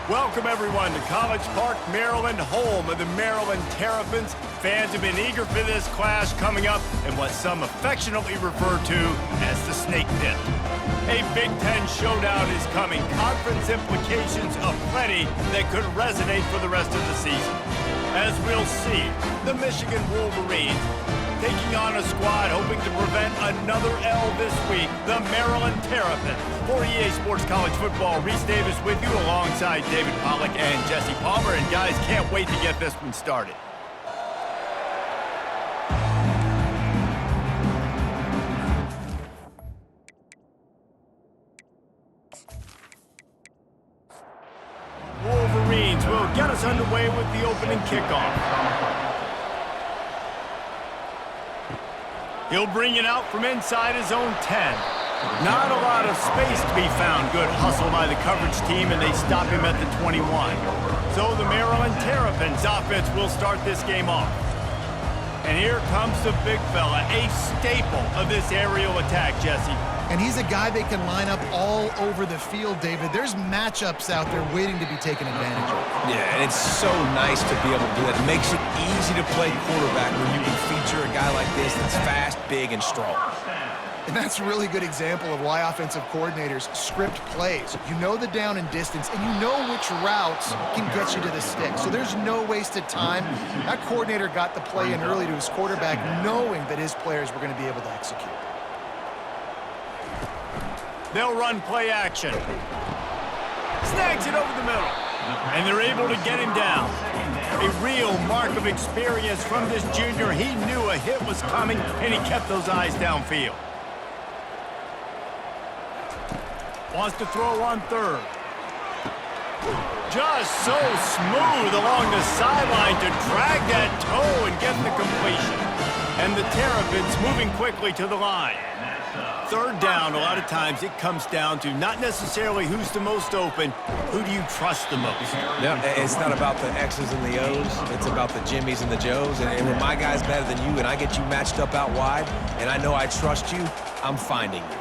Welcome, everyone, to College Park, Maryland, home of the Maryland Terrapins. Fans have been eager for this clash coming up in what some affectionately refer to as the Snake Pit. A Big Ten showdown is coming. Conference implications aplenty that could resonate for the rest of the season. As we'll see, the Michigan Wolverines taking on a squad hoping to prevent another L this week, the Maryland Terrapins. For EA Sports College Football, Reese Davis with you alongside David Pollack and Jesse Palmer. And guys, can't wait to get this one started. Wolverines will get us underway with the opening kickoff. He'll bring it out from inside his own 10. Not a lot of space to be found. Good hustle by the coverage team, and they stop him at the 21. So the Maryland Terrapins offense will start this game off. And here comes the big fella, a staple of this aerial attack, Jesse. And he's a guy they can line up all over the field, David. There's matchups out there waiting to be taken advantage of. Yeah, and it's so nice to be able to do that. It makes it easy to play quarterback when you can feature a guy like this that's fast, big, and strong. And that's a really good example of why offensive coordinators script plays. You know the down and distance, and you know which routes can get you to the stick. So there's no wasted time. That coordinator got the play in early to his quarterback, knowing that his players were going to be able to execute. They'll run play action. Snags it over the middle. And they're able to get him down. A real mark of experience from this junior. He knew a hit was coming, and he kept those eyes downfield. Wants to throw on third. Just so smooth along the sideline to drag that toe and get the completion. And the Terrapins moving quickly to the line. Third down, a lot of times it comes down to not necessarily who's the most open, who do you trust the most? Yeah, it's not about the X's and the O's. It's about the Jimmies and the Joes. And when my guy's better than you and I get you matched up out wide and I know I trust you, I'm finding you.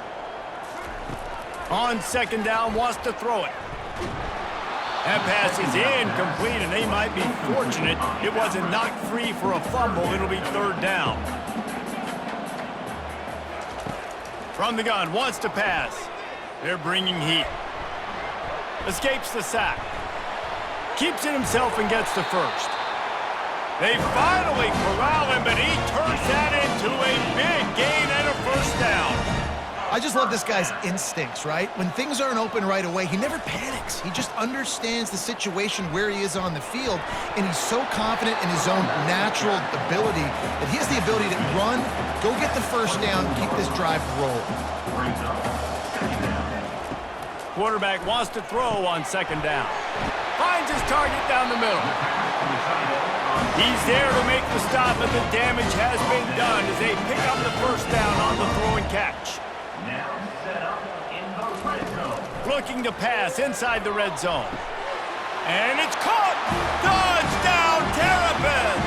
On second down, wants to throw it. That pass is incomplete, and they might be fortunate it wasn't knocked free for a fumble. It'll be third down. From the gun, wants to pass. They're bringing heat. Escapes the sack. Keeps it himself and gets the first. They finally corral him, but he turns that into a big gain and a first down. I just love this guy's instincts, right? When things aren't open right away, he never panics. He just understands the situation where he is on the field, and he's so confident in his own natural ability that he has the ability to run, go get the first down, keep this drive rolling. Quarterback wants to throw on second down. Finds his target down the middle. He's there to make the stop, and the damage has been done as they pick up the first down on the throw and catch. Now set up in the red zone. Looking to pass inside the red zone. And it's caught! Touchdown, Terrapins!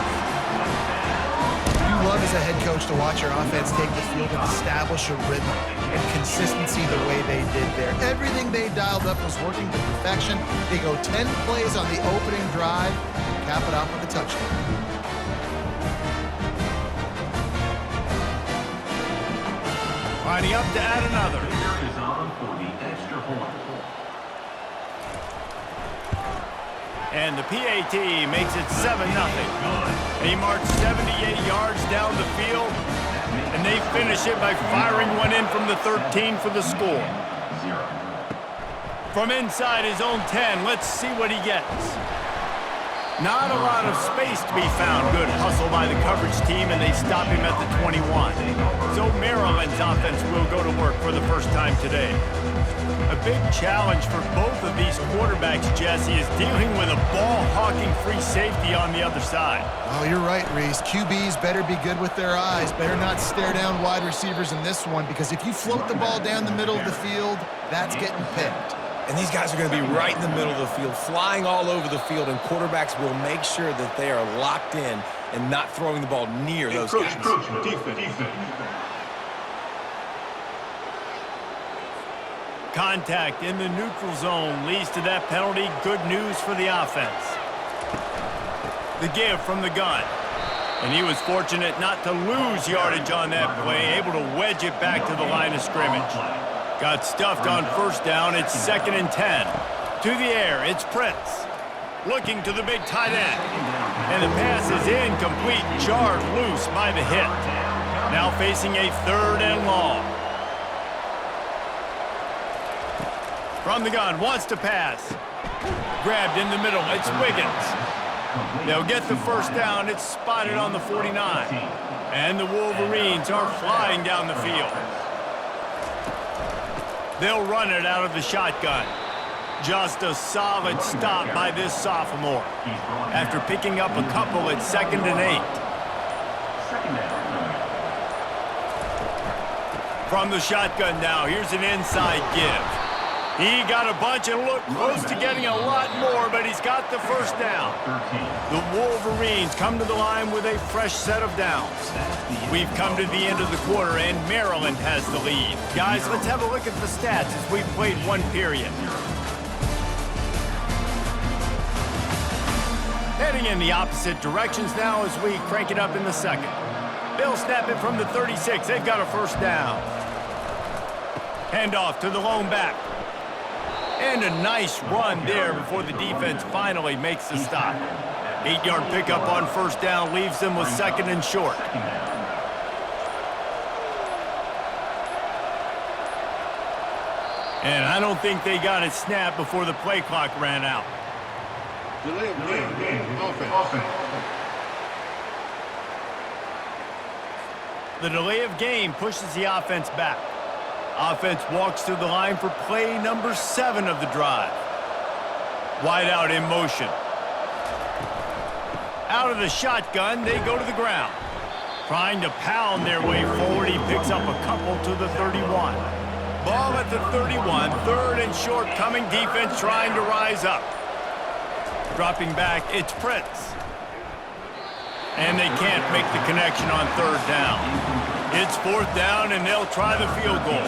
You love as a head coach to watch your offense take the field and establish a rhythm and consistency the way they did there. Everything they dialed up was working to perfection. They go 10 plays on the opening drive and cap it off with a touchdown. Lining up to add another. Is on for the extra point. And the PAT makes it 7-0. They march 78 yards down the field, and they finish it by firing one in from the 13 for the score. From inside his own 10, let's see what he gets. Not a lot of space to be found. Good hustle by the coverage team, and they stop him at the 21. So Maryland's offense will go to work for the first time today. A big challenge for both of these quarterbacks, Jesse, is dealing with a ball-hawking free safety on the other side. Oh, you're right, Reese. QBs better be good with their eyes. Better not stare down wide receivers in this one, because if you float the ball down the middle of the field, that's getting picked. And these guys are going to be right in the middle of the field, flying all over the field, and quarterbacks will make sure that they are locked in and not throwing the ball near those guys. Contact in the neutral zone leads to that penalty. Good news for the offense. The give from the gun. And he was fortunate not to lose yardage on that play, able to wedge it back to the line of scrimmage. Got stuffed on first down. It's 2nd and 10. To the air, it's Prince. Looking to the big tight end. And the pass is incomplete, jarred loose by the hit. Now facing a 3rd and long. From the gun, wants to pass. Grabbed in the middle, it's Wiggins. They'll get the first down. It's spotted on the 49. And the Wolverines are flying down the field. They'll run it out of the shotgun. Just a solid stop by this sophomore. After picking up a couple, it's 2nd and 8. From the shotgun now, here's an inside give. He got a bunch and looked close to getting a lot more, but he's got the first down. The Wolverines come to the line with a fresh set of downs. We've come to the end of the quarter, and Maryland has the lead. Guys, let's have a look at the stats as we've played one period. Heading in the opposite directions now as we crank it up in the second. They'll snap it from the 36. They've got a first down. Handoff to the lone back. And a nice run there before the defense finally makes the stop. 8-yard pickup on first down leaves them with 2nd and short. And I don't think they got it snapped before the play clock ran out. Delay of game, offense. The delay of game pushes the offense back. Offense walks to the line for play number 7 of the drive. Wide out in motion. Out of the shotgun, they go to the ground. Trying to pound their way forward, he picks up a couple to the 31. Ball at the 31, 3rd and short coming, defense trying to rise up. Dropping back, it's Prince. And they can't make the connection on 3rd down. It's 4th down, and they'll try the field goal.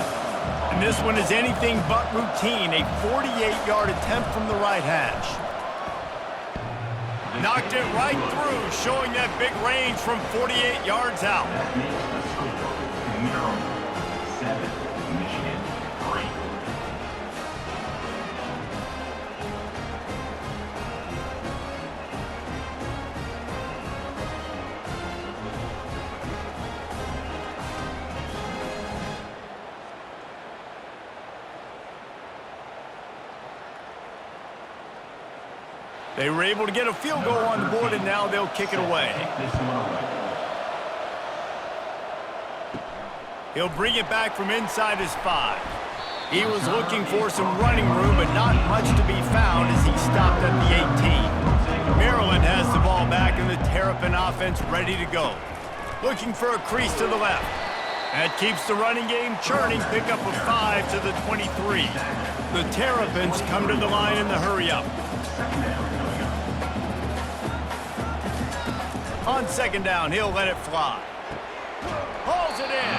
And this one is anything but routine, a 48-yard attempt from the right hash. Knocked it right through, showing that big range from 48 yards out. Maryland 7, Michigan 3. They were able to get a field goal on the board, and now they'll kick it away. He'll bring it back from inside his 5. He was looking for some running room, but not much to be found as he stopped at the 18. Maryland has the ball back, and the Terrapin offense ready to go. Looking for a crease to the left. That keeps the running game churning. Pick up a 5 to the 23. The Terrapins come to the line in the hurry-up. On 2nd down, he'll let it fly. Hauls it in.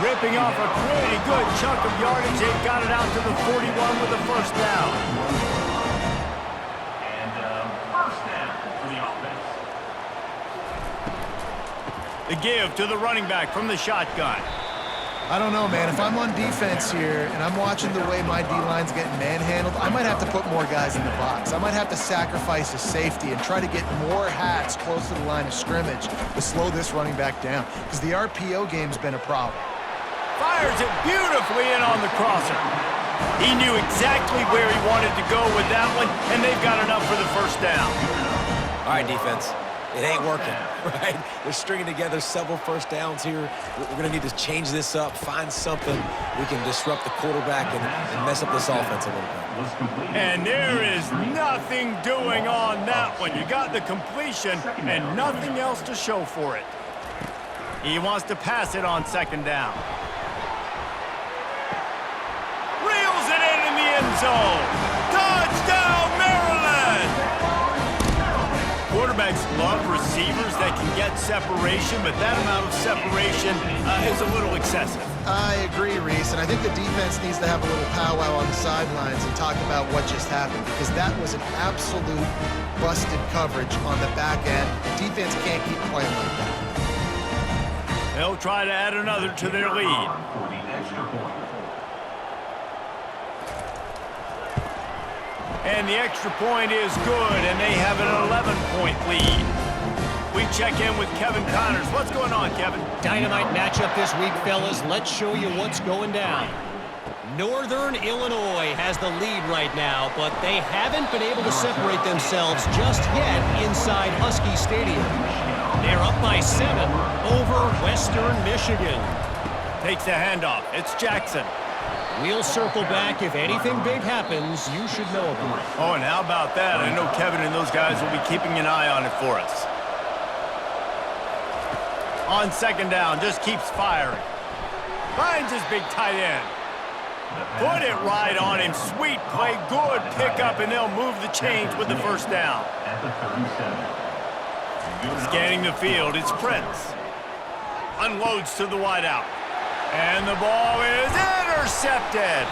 Ripping off a pretty good chunk of yardage. They've got it out to the 41 with the first down. And first down for the offense. The give to the running back from the shotgun. I don't know, man. If I'm on defense here and I'm watching the way my D-line's getting manhandled, I might have to put more guys in the box. I might have to sacrifice a safety and try to get more hats close to the line of scrimmage to slow this running back down, because the RPO game's been a problem. Fires it beautifully in on the crosser. He knew exactly where he wanted to go with that one, and they've got enough for the first down. All right, defense. It ain't working, right? They're stringing together several first downs here. We're going to need to change this up, find something we can disrupt the quarterback and mess up this offense a little bit. And there is nothing doing on that one. You got the completion and nothing else to show for it. He wants to pass it on 2nd down. Reels it in the end zone. Touchdown, Maryland! Quarterbacks love receivers that can get separation, but that amount of separation is a little excessive. I agree, Reese, and I think the defense needs to have a little powwow on the sidelines and talk about what just happened, because that was an absolute busted coverage on the back end. Defense can't keep playing like that. They'll try to add another to their lead. For the extra point. And the extra point is good, and they have an 11-point lead. We check in with Kevin Connors. What's going on, Kevin? Dynamite matchup this week, fellas. Let's show you what's going down. Northern Illinois has the lead right now, but they haven't been able to separate themselves just yet inside Husky Stadium. They're up by 7 over Western Michigan. Takes the handoff. It's Jackson. We'll circle back. If anything big happens, you should know about it. Oh, and how about that? I know Kevin and those guys will be keeping an eye on it for us. On second down, just keeps firing. Finds his big tight end. Put it right on him. Sweet play, good pickup, and they'll move the chains with the first down. At the 37. Scanning the field, it's Prince. Unloads to the wideout. And the ball is intercepted.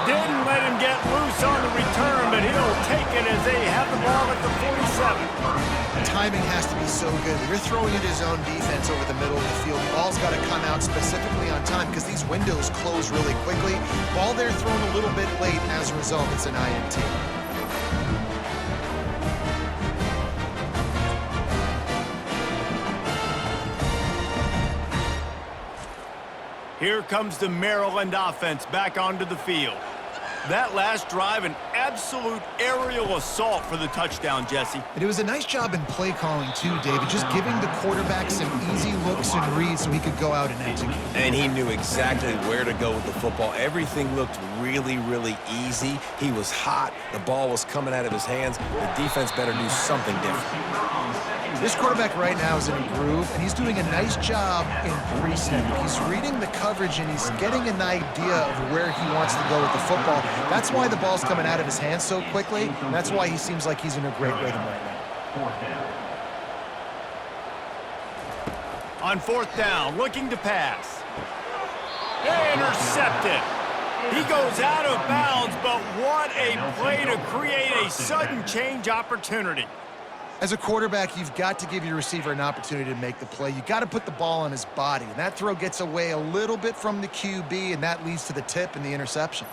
Didn't let him get loose on the return, but he'll take it as they have the ball at the 47. Timing has to be so good. When you're throwing into zone defense over the middle of the field, the ball's got to come out specifically on time because these windows close really quickly. Ball there thrown a little bit late, and as a result, it's an INT. Here comes the Maryland offense back onto the field. That last drive, an absolute aerial assault for the touchdown, Jesse. And it was a nice job in play calling too, David, just giving the quarterback some easy looks and reads so he could go out and execute. And he knew exactly where to go with the football. Everything looked really, really easy. He was hot. The ball was coming out of his hands. The defense better do something different. This quarterback right now is in a groove, and he's doing a nice job in pre-snap. He's reading the coverage, and he's getting an idea of where he wants to go with the football. That's why the ball's coming out of his hands so quickly, and that's why he seems like he's in a great rhythm right now. On fourth down, looking to pass. Intercepted. He goes out of bounds, but what a play to create a sudden change opportunity. As a quarterback, you've got to give your receiver an opportunity to make the play. You've got to put the ball on his body, and that throw gets away a little bit from the QB, and that leads to the tip and the interception.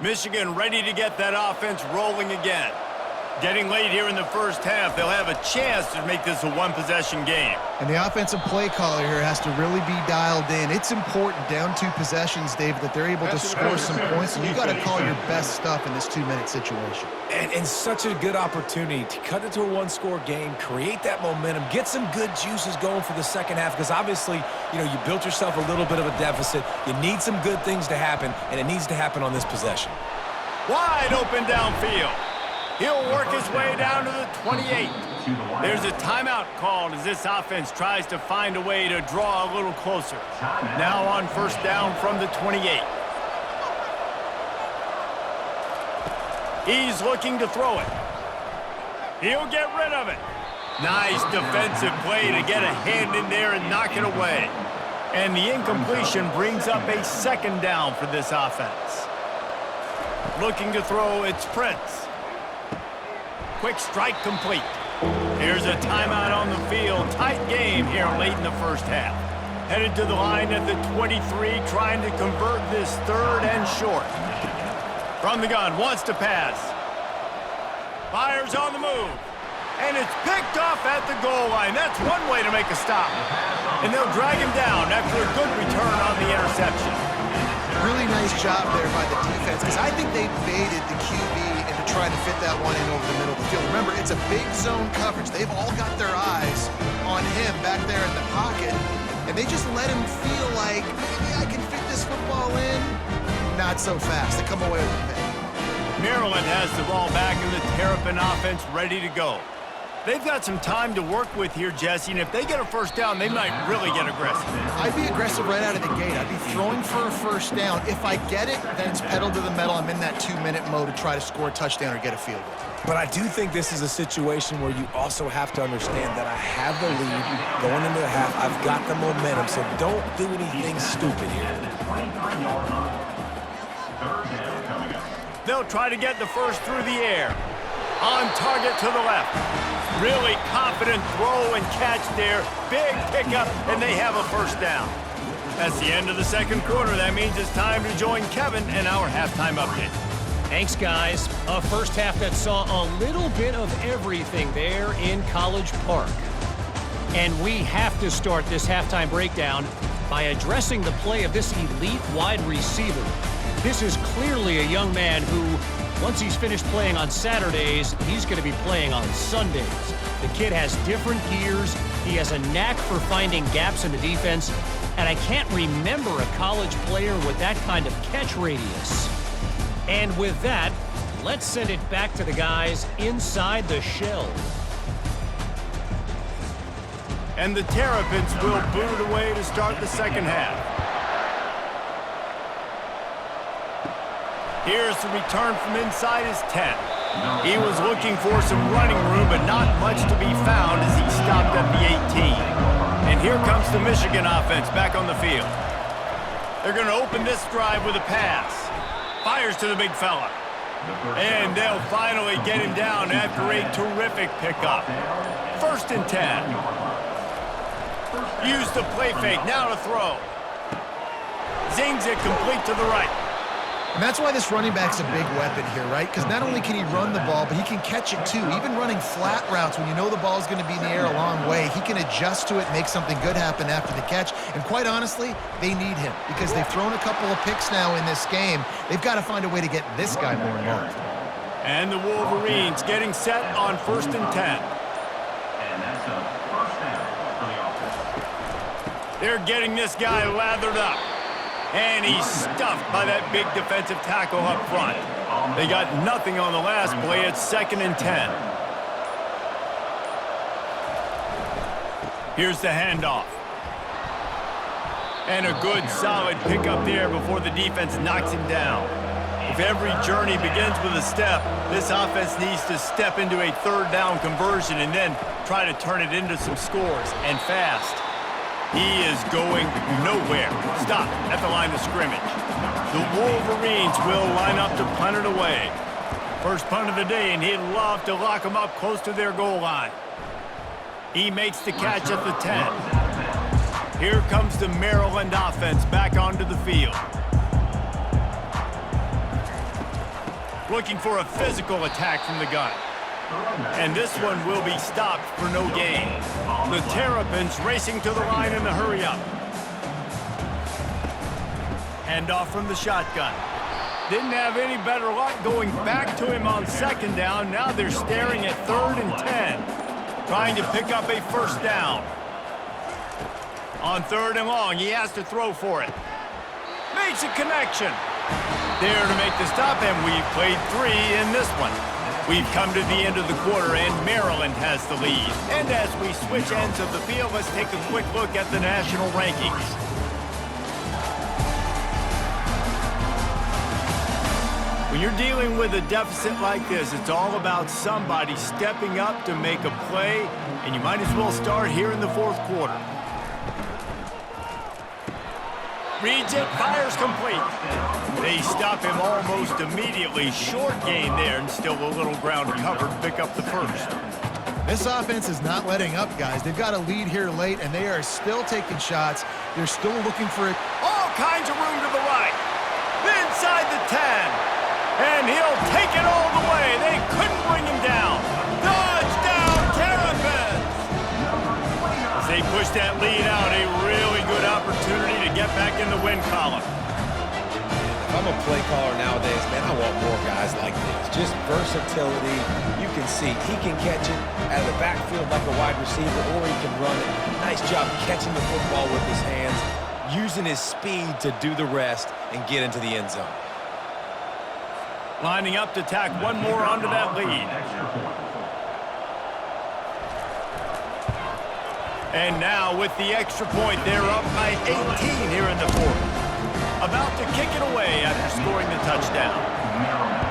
Michigan ready to get that offense rolling again. Getting late here in the first half, they'll have a chance to make this a one-possession game. And the offensive play caller here has to really be dialed in. It's important down 2 possessions, David, that they're able to score some points, and you got to call your best stuff in this 2-minute situation. And such a good opportunity to cut it to a one-score game, create that momentum, get some good juices going for the second half, because obviously, you know, you built yourself a little bit of a deficit. You need some good things to happen, and it needs to happen on this possession. Wide open downfield. He'll work his way down to the 28. There's a timeout called as this offense tries to find a way to draw a little closer. Now on first down from the 28. He's looking to throw it. He'll get rid of it. Nice defensive play to get a hand in there and knock it away. And the incompletion brings up a second down for this offense. Looking to throw, it's Prince. Quick strike complete. Here's a timeout on the field. Tight game here late in the first half. Headed to the line at the 23, trying to convert this third and short. From the gun, wants to pass. Fires on the move. And it's picked off at the goal line. That's one way to make a stop. And they'll drag him down after a good return on the interception. Really nice job there by the defense, because I think they baited the QB into trying to fit that one in over the middle of the field. Remember, it's a big zone coverage. They've all got their eyes on him back there in the pocket, and they just let him feel like, maybe I can fit this football in. Not so fast. They come away with a pick. Maryland has the ball back in the Terrapin offense ready to go. They've got some time to work with here, Jesse, and if they get a first down, they might really get aggressive. I'd be aggressive right out of the gate. I'd be throwing for a first down. If I get it, then it's pedal to the metal. I'm in that 2-minute mode to try to score a touchdown or get a field goal. But I do think this is a situation where you also have to understand that I have the lead going into the half. I've got the momentum, so don't do anything stupid here. They'll try to get the first through the air. On target to the left. Really confident throw and catch there. Big pickup, and they have a first down. That's the end of the second quarter. That means it's time to join Kevin in our halftime update. Thanks, guys. A first half that saw a little bit of everything there in College Park. And we have to start this halftime breakdown by addressing the play of this elite wide receiver. This is clearly a young man who, once he's finished playing on Saturdays, he's going to be playing on Sundays. The kid has different gears. He has a knack for finding gaps in the defense. And I can't remember a college player with that kind of catch radius. And with that, let's send it back to the guys inside the shell. And the Terrapins will boot it away to start the second half. Here's the return from inside his 10. He was looking for some running room, but not much to be found as he stopped at the 18. And here comes the Michigan offense back on the field. They're going to open this drive with a pass. Fires to the big fella. And they'll finally get him down after a terrific pickup. First and 10. Use the play fake, now to throw. Zings it complete to the right. And that's why this running back's a big weapon here, right? Because not only can he run the ball, but he can catch it too. Even running flat routes when you know the ball's going to be in the air a long way, he can adjust to it, make something good happen after the catch. And quite honestly, they need him because they've thrown a couple of picks now in this game. They've got to find a way to get this guy more involved. And the Wolverines getting set on first and 10. And that's a first down for the offense. They're getting this guy lathered up. And he's stuffed by that big defensive tackle up front. They got nothing on the last play. It's second and 10. Here's the handoff. And a good solid pickup there before the defense knocks him down. If every journey begins with a step, this offense needs to step into a third down conversion and then try to turn it into some scores, and fast. He is going nowhere. Stop at the line of scrimmage. The Wolverines will line up to punt it away. First punt of the day, and he'd love to lock them up close to their goal line. He makes the catch at the 10. Here comes the Maryland offense back onto the field. Looking for a physical attack from the gun. And this one will be stopped for no gain. The Terrapins racing to the line in the hurry-up. Handoff from the shotgun. Didn't have any better luck going back to him on second down. Now they're staring at third and 10. Trying to pick up a first down. On third and long, he has to throw for it. Makes a connection. There to make the stop, and we've played 3 in this one. We've come to the end of the quarter, and Maryland has the lead. And as we switch ends of the field, let's take a quick look at the national rankings. When you're dealing with a deficit like this, it's all about somebody stepping up to make a play, and you might as well start here in the fourth quarter. Reads it, fires complete. They stop him almost immediately. Short gain there, and still a little ground covered. Pick up the first. This offense is not letting up, guys. They've got a lead here late, and they are still taking shots. They're still looking for it. All kinds of room to the right. Inside the 10. And he'll take it all the way. They couldn't bring him down. Touchdown, Terrapins! As they push that lead out, a really good opportunity to get back in the win column. If I'm a play caller nowadays, man, I want more guys like this. Just versatility. You can see he can catch it out of the backfield like a wide receiver, or he can run it. Nice job catching the football with his hands, using his speed to do the rest and get into the end zone. Lining up to tack one more onto that lead. And now with the extra point, they're up by 18 here in the fourth. About to kick it away after scoring the touchdown. Maryland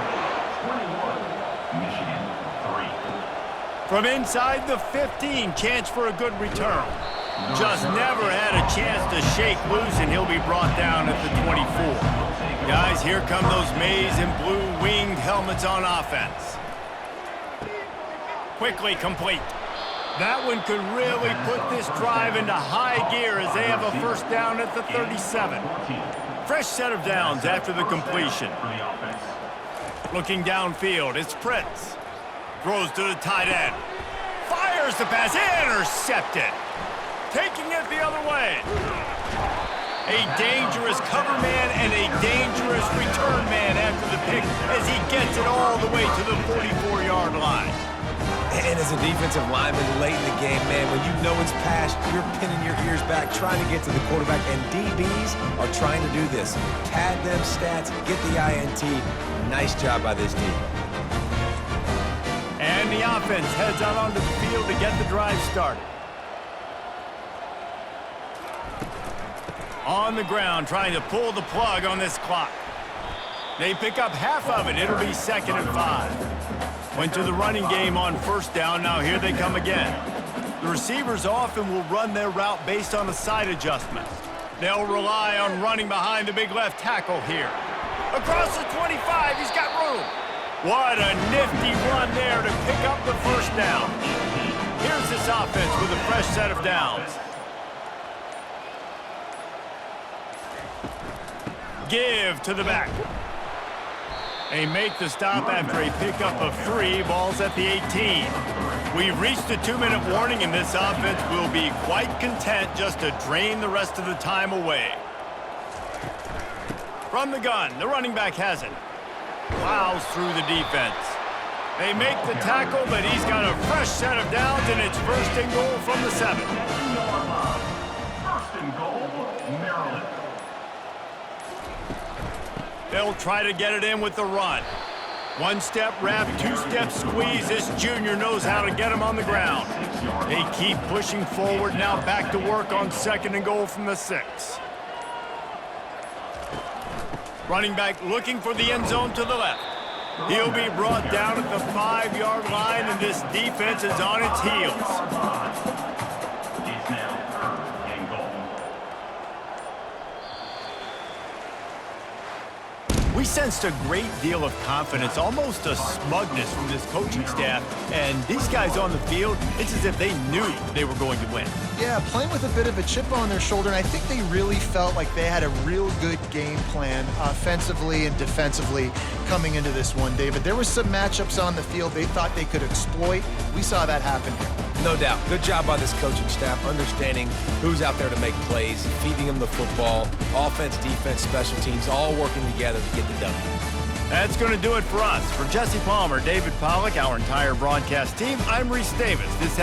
21, Michigan 3. From inside the 15, chance for a good return. Just never had a chance to shake loose, and he'll be brought down at the 24. Guys, here come those maize and blue winged helmets on offense. Quickly complete. That one could really put this drive into high gear as they have a first down at the 37. Fresh set of downs after the completion. Looking downfield, it's Prince. Throws to the tight end. Fires the pass, intercepted. Taking it the other way. A dangerous cover man and a dangerous return man after the pick as he gets it all the way to the 44-yard line. And as a defensive lineman late in the game, man, when you know it's past, you're pinning your ears back, trying to get to the quarterback, and DBs are trying to do this. Pad them stats, get the INT. Nice job by this team. And the offense heads out onto the field to get the drive started. On the ground, trying to pull the plug on this clock. They pick up half of it. It'll be 2nd and 5. Went to the running game on first down. Now here they come again. The receivers often will run their route based on a side adjustment. They'll rely on running behind the big left tackle here. Across the 25, he's got room. What a nifty run there to pick up the first down. Here's this offense with a fresh set of downs. Give to the back. They make the stop after a pickup of 3. Balls at the 18. We've reached a 2-minute warning, and this offense will be quite content just to drain the rest of the time away. From the gun, the running back has it. Plows through the defense. They make the tackle, but he's got a fresh set of downs, and it's 1st and goal from the 7. 1st and goal, Maryland. They'll try to get it in with the run. 1-step wrap, 2-step squeeze. This junior knows how to get him on the ground. They keep pushing forward. Now back to work on 2nd and goal from the 6. Running back looking for the end zone to the left. He'll be brought down at the 5-yard line, and this defense is on its heels. It's now 3rd and goal. We sensed a great deal of confidence, almost a smugness from this coaching staff. And these guys on the field, it's as if they knew they were going to win. Yeah, playing with a bit of a chip on their shoulder, and I think they really felt like they had a real good game plan offensively and defensively coming into this one, David. There were some matchups on the field they thought they could exploit. We saw that happen here. No doubt. Good job by this coaching staff, understanding who's out there to make plays, feeding them the football, offense, defense, special teams, all working together to get the W. That's going to do it for us. For Jesse Palmer, David Pollack, our entire broadcast team, I'm Reese Davis. This